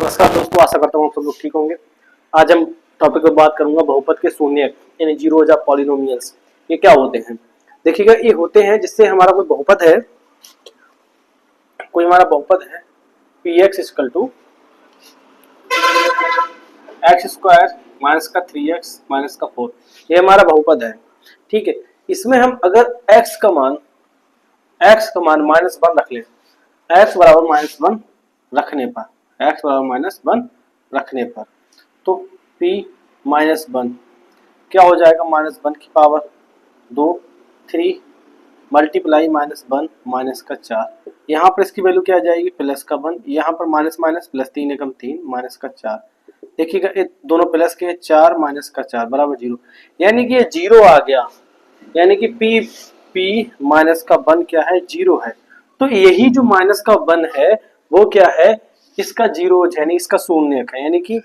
नमस्कार दोस्तों, आशा करता हूँ आप सब लोग ठीक होंगे। आज हम टॉपिक पर बात करूंगा बहुपद के शून्यक यानी जीरोज ऑफ पॉलिनोमियल्स। ये क्या होते हैं? देखिएगा, ये होते हैं जिससे हमारा कोई बहुपद है, P X equal to X square minus का 3x माइनस का 4। ये हमारा बहुपद है, ठीक है। इसमें हम अगर x का मान -1 रख लें, x बराबर -1 रखने पर, तो p -1 क्या हो जाएगा? -1 की पावर 2, 3 मल्टीप्लाई -1 माइनस का 4। यहाँ पर इसकी वैल्यू क्या आ जाएगी? प्लस का 1। यहाँ पर माइनस माइनस प्लस 3 एकम 3 माइनस का 4। देखिएगा, ये दोनों प्लस के 4 माइनस का 4 बराबर 0, यानी कि ये 0 आ गया, यानी कि p माइनस का 1 क्या है? 0 है। तो यही जो माइनस का 1 है वो क्या है? इसका 0 यानी इसका शून्यक है, यानी कि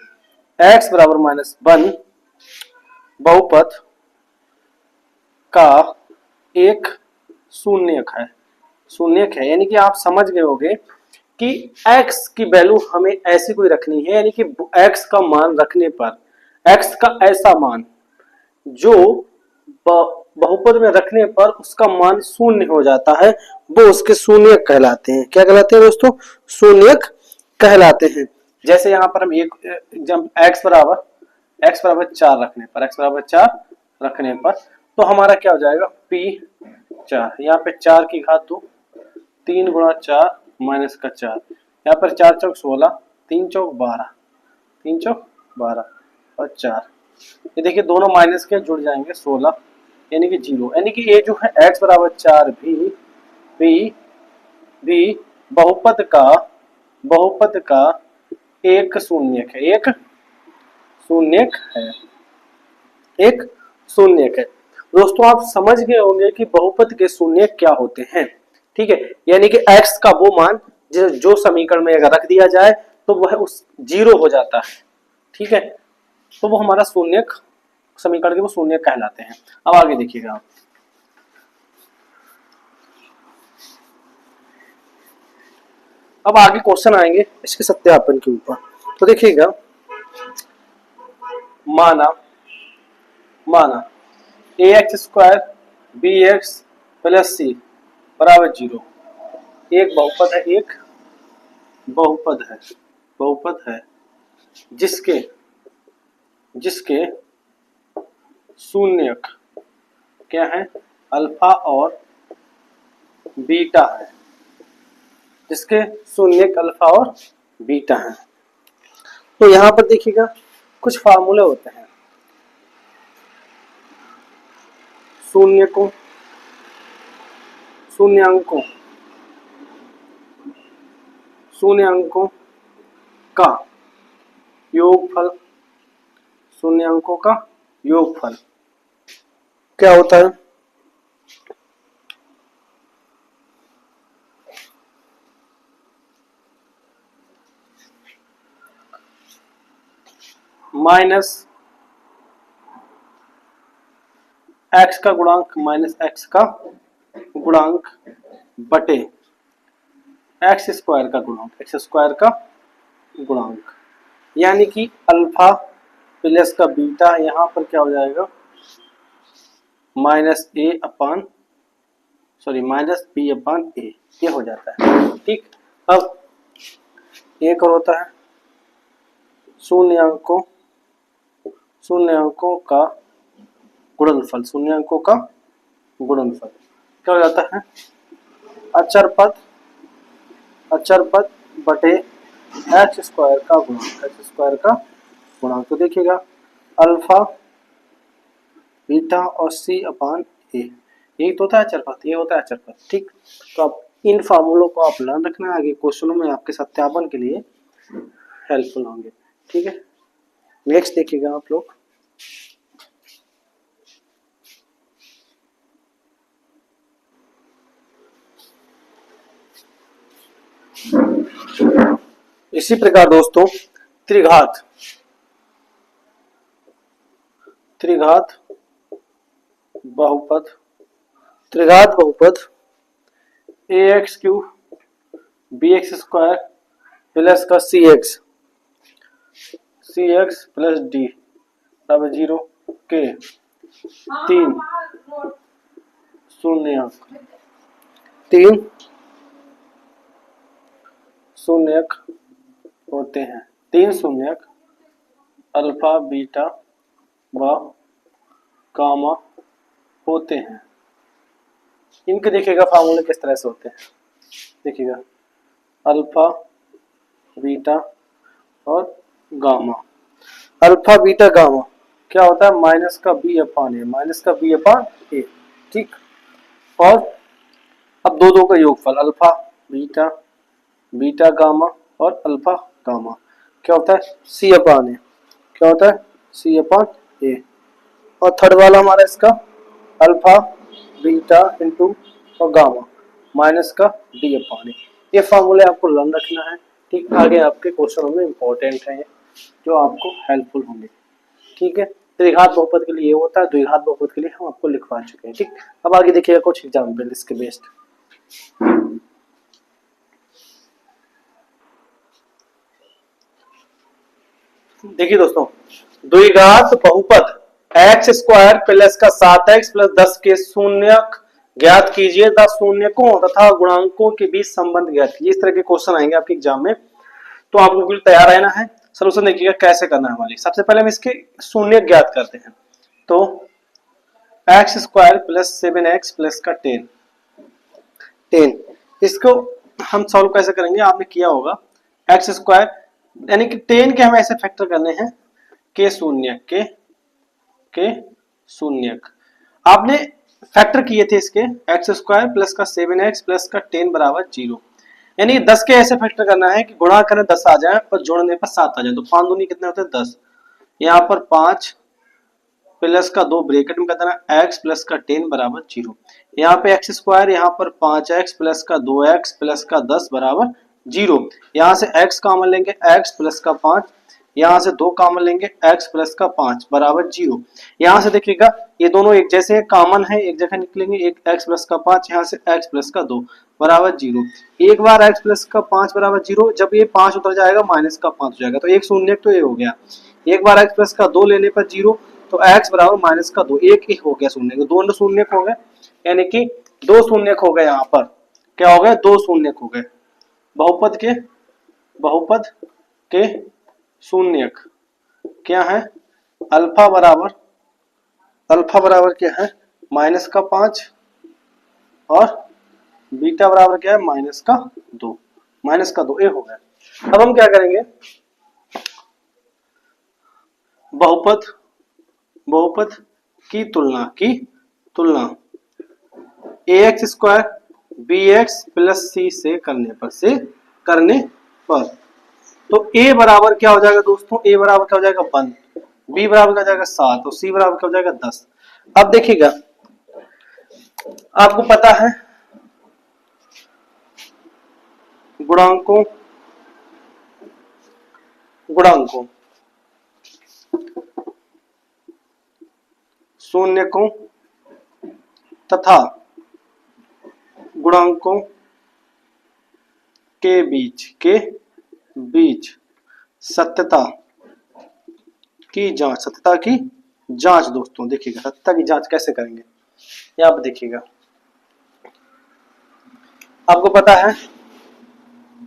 x बराबर -1 बहुपद का एक शून्यक है, यानी कि आप समझ गए होंगे कि x की वैल्यू हमें ऐसी कोई रखनी है, यानी कि x का मान रखने पर, x का ऐसा मान जो बहुपद में रखने पर उसका मान शून्य हो जाता है, वो उसके शून्यक कहलाते हैं। क्या कहलाते हैं दोस्तों? शून्यक कहलाते हैं। जैसे यहाँ पर हम एक जब x बराबर 4 रखने पर तो हमारा क्या हो जाएगा? p4, यहाँ पे 4 की घात 2, 3 गुणा 4 माइनस का 4, यहाँ पर 4 चौक 16, 3 चौक 12 और 4। ये देखिए दोनों माइनस के जुड़ जाएंगे 16, यानी कि 0, यानी कि ये जो है x बराबर 4 भी बहुपद का एक शून्यक है। दोस्तों, आप समझ गए होंगे कि बहुपद के शून्यक क्या होते हैं, ठीक है। यानी कि x का वो मान जो समीकरण में अगर रख दिया जाए तो वह उस 0 हो जाता है, ठीक है। तो वो हमारा शून्यक, समीकरण के वो शून्यक कहलाते हैं। अब आगे देखिएगा, अब आगे क्वेश्चन आएंगे इसके सत्यापन के ऊपर। तो देखिएगा, माना ax square bx plus c बराबर 0 एक बहुपद है जिसके शून्यक क्या है? अल्फा और बीटा है, जिसके शून्यक अल्फा और बीटा है। तो यहां पर देखिएगा कुछ फार्मूले होते हैं शून्यंकों का योगफल क्या होता है? माइनस x का गुणांक माइनस x का गुणांक बटे एक्स स्क्वायर का गुणांक, यानी कि अल्फा प्लस का बीटा, यहाँ पर क्या हो जाएगा? माइनस बी अपान ए, ये हो जाता है, ठीक। अब एक और होता है शून्यंकों का गुणनफल, क्या हो जाता है? अचर पद बटे एक्स स्क्वायर का गुणांक। तो देखिएगा, अल्फा बीटा और सी अपान ए, यही तो होता है अचर पद, ठीक। तो आप इन फार्मूलों को आप लर्न रखना, आगे क्वेश्चनों में आपके सत्यापन के लिए हेल्पफुल होंगे, ठीक है। नेक्स्ट देखिएगा आप लोग, इसी प्रकार दोस्तों त्रिघात बहुपद ax cube bx square plus का cx सी एक्स प्लस डी बराबर 0 के 3 शून्यक 3 शून्यक होते हैं। 3 शून्यक अल्फा बीटा व गामा होते हैं। इनके देखिएगा फार्मूले किस तरह से होते हैं। देखिएगा अल्फा बीटा और गामा। अल्फा बीटा गामा क्या होता है, माइनस का बी अपान ए, माइनस का बी अपान ए, ठीक। और अब दो का योगफल अल्फा बीटा बीटा गामा और अल्फा गामा क्या होता है, सी अपान ए, क्या होता है, सी अपान ए। और थर्ड वाला हमारा इसका अल्फा बीटा इंटू और गामा माइनस का डी अपान ए। ये फार्मूले आपको लर्न रखना है, ठीक। आगे आपके क्वेश्चनों में इंपॉर्टेंट है जो आपको हेल्पफुल होंगे, ठीक है। द्विघात बहुपद के लिए ये होता है, द्विघात बहुपद के लिए हम आपको लिखवा चुके हैं, ठीक। अब आगे देखिएगा कुछ एग्जाम्पल इसके बेस्ड। देखिए दोस्तों, द्विघात बहुपद एक्स स्क्वायर प्लस का 7x प्लस 10 के शून्यक ज्ञात कीजिए तथा शून्यकों तथा गुणांकों के बीच संबंध ज्ञात कीजिए। इस तरह के क्वेश्चन आएंगे आपके एग्जाम में, तो आपको बिल्कुल तैयार रहना है। सॉल्यूशन देखिएगा कैसे करना है हमारी। सबसे पहले हम इसके शून्य ज्ञात करते हैं, तो x square plus 7x plus का 10 इसको हम सॉल्व कैसे करेंगे, आपने किया होगा। एक्स स्क्वायर यानी कि 10 के हमें ऐसे फैक्टर करने हैं के शून्यक आपने फैक्टर किए थे इसके एक्स स्क्वायर प्लस का 7x प्लस का 10 बराबर 0, यानी 10 के ऐसे फैक्टर करना है कि गुणा करें 10 आ जाए और जोड़ने पर 7 आ जाए। तो 5 दूनी कितने होते हैं 10, यहाँ पर 5 प्लस का 2 ब्रैकेट में कहते हैं x प्लस का 10 बराबर 0। यहाँ पे एक्स स्क्वायर, यहाँ पर 5x प्लस का 2x प्लस का 10 बराबर 0। यहाँ से x कॉमन लेंगे x प्लस का 5, यहाँ से 2 कॉमन लेंगे x प्लस का 5 बराबर 0। यहाँ से देखिएगा ये दोनों एक जैसे कॉमन है, एक जगह निकलेंगे, एक x प्लस का 5, यहाँ से x प्लस का 2 बराबर 0। एक बार x प्लस का 5 बराबर 0, जब ये 5 उतर जाएगा माइनस का 5 हो जाएगा, तो एक शून्य तो ये हो गया। एक बार x प्लस का 2 लेने पर 0, तो x बराबर माइनस का 2, एक हो गया शून्य, दोनों शून्य हो गए, यानी कि 2 शून्य हो गए। यहाँ पर क्या हो गए, 2 शून्य हो गए। बहुपद के शून्यक क्या है, अल्फा बराबर क्या है, माइनस का 5 और बीटा बराबर क्या है, माइनस का 2 ए हो गया। अब हम क्या करेंगे, बहुपद की तुलना ax square bx plus c से करने पर तो a बराबर क्या हो जाएगा दोस्तों, a बराबर क्या हो जाएगा 1, b बराबर क्या हो जाएगा 7 और c बराबर क्या हो जाएगा 10। अब देखिएगा, आपको पता है गुणांकों शून्यकों तथा गुणांकों के बीच सत्यता की जांच दोस्तों। देखिएगा सत्यता की जांच कैसे करेंगे, यहाँ पे देखिएगा, आपको पता है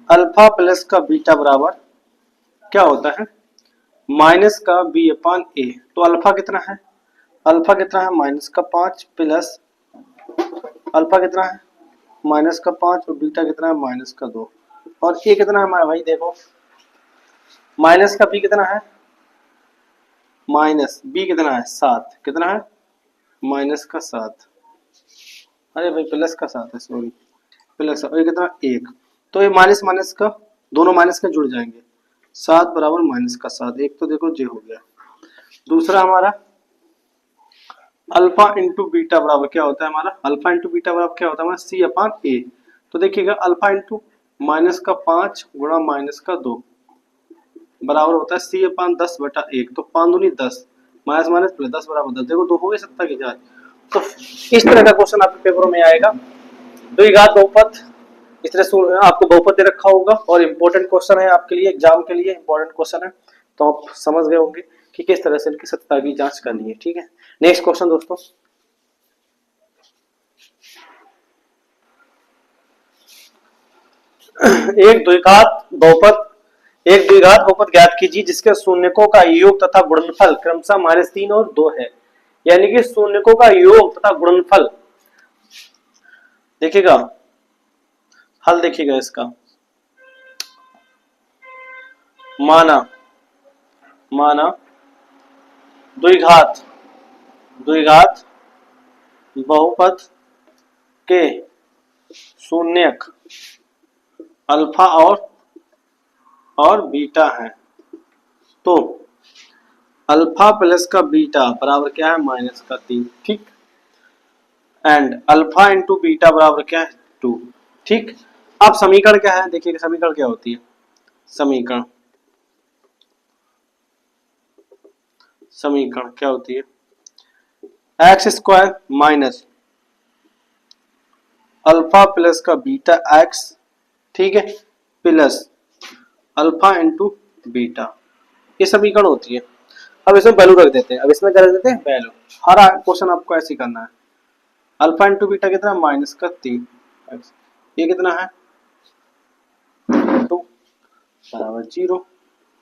अल्फा प्लस का बीटा बराबर क्या होता है, माइनस का बी अपान ए। तो अल्फा कितना है, माइनस का 5 प्लस अल्फा कितना है, माइनस का 5 और बीटा कितना है, माइनस का 2 और ए कितना है हमारा भाई, देखो माइनस का बी कितना है, माइनस बी कितना है 7, कितना है माइनस का 7, अरे भाई प्लस का 7 है, सॉरी प्लस, और ये कितना 1। तो ये माइनस माइनस का, दोनों माइनस का जुड़ जाएंगे, 7 बराबर माइनस का 7, एक तो देखो जे हो गया। दूसरा हमारा अल्फा इंटू बीटा बराबर क्या होता है हमारा, अल्फा इंटू बीटा बराबर क्या होता है हमारा, सी अपान ए। तो देखिएगा अल्फा इंटू माइनस का 5 गुणा माइनस का 2 बराबर होता है सी अपान 10 बटा 1। तो 5 दूनी 10, माइनस माइनस प्लस 10 बराबर 10। देखो 2 हो गए, सत्ता की जांच। तो इस तरह का क्वेश्चन आपके पेपरों में आएगा। द्विघात बहुपद, इस तरह से आपको बहुपद दे रखा होगा और इम्पोर्टेंट क्वेश्चन है आपके लिए, एग्जाम के लिए इम्पोर्टेंट क्वेश्चन है। तो आप समझ गए होंगे कि किस तरह से इनकी सत्यता की जांच करनी है। ठीक है, नेक्स्ट क्वेश्चन दोस्तों। एक द्विघात बहुपद ज्ञात कीजिए जिसके शून्यकों का योग तथा गुणनफल क्रमशः -3 और 2 है। यानी कि शून्यकों का योग तथा गुणनफल देखिएगा, हल देखिएगा इसका। माना द्विघात बहुपद के शून्यक अल्फा और बीटा है, तो अल्फा प्लस का बीटा बराबर क्या है, -3। ठीक, एंड अल्फा इंटू बीटा बराबर क्या है, 2। ठीक, अब समीकरण क्या है, देखिए समीकरण क्या होती है। समीकरण क्या होती है, x square minus alpha plus का बीटा एक्स, ठीक है, प्लस अल्फा इंटू बीटा, ये समीकरण होती है। अब इसमें वैल्यू रख देते हैं, वैल्यू। हर क्वेश्चन आपको ऐसे करना है। अल्फा इंटू बीटा कितना, -3, ये कितना है 2 बराबर 0,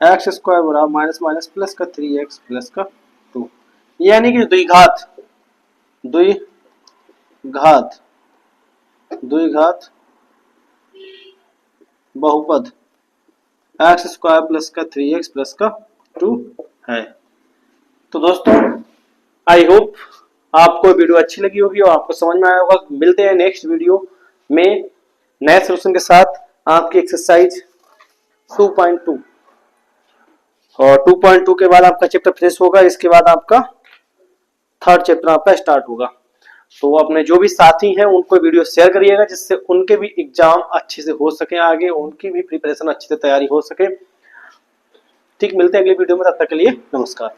एक्स स्क्वायर बराबर माइनस माइनस प्लस का 3x प्लस का 2, यानी कि द्विघात बहुपद एक्स स्क्वायर प्लस का 3x प्लस का 2 है। तो दोस्तों आई होप आपको वीडियो अच्छी लगी होगी और आपको समझ में आया होगा। मिलते हैं नेक्स्ट वीडियो में नए सोल्यूशन के साथ। आपकी एक्सरसाइज 2.2 और 2.2 के बाद आपका चैप्टर फिनिश होगा। इसके बाद आपका थर्ड चैप्टर आपका स्टार्ट होगा। तो अपने जो भी साथी हैं उनको वीडियो शेयर करिएगा, जिससे उनके भी एग्जाम अच्छे से हो सके, आगे उनकी भी प्रिपरेशन अच्छे से तैयारी हो सके। ठीक, मिलते हैं अगली वीडियो में, तब तक के लिए नमस्कार।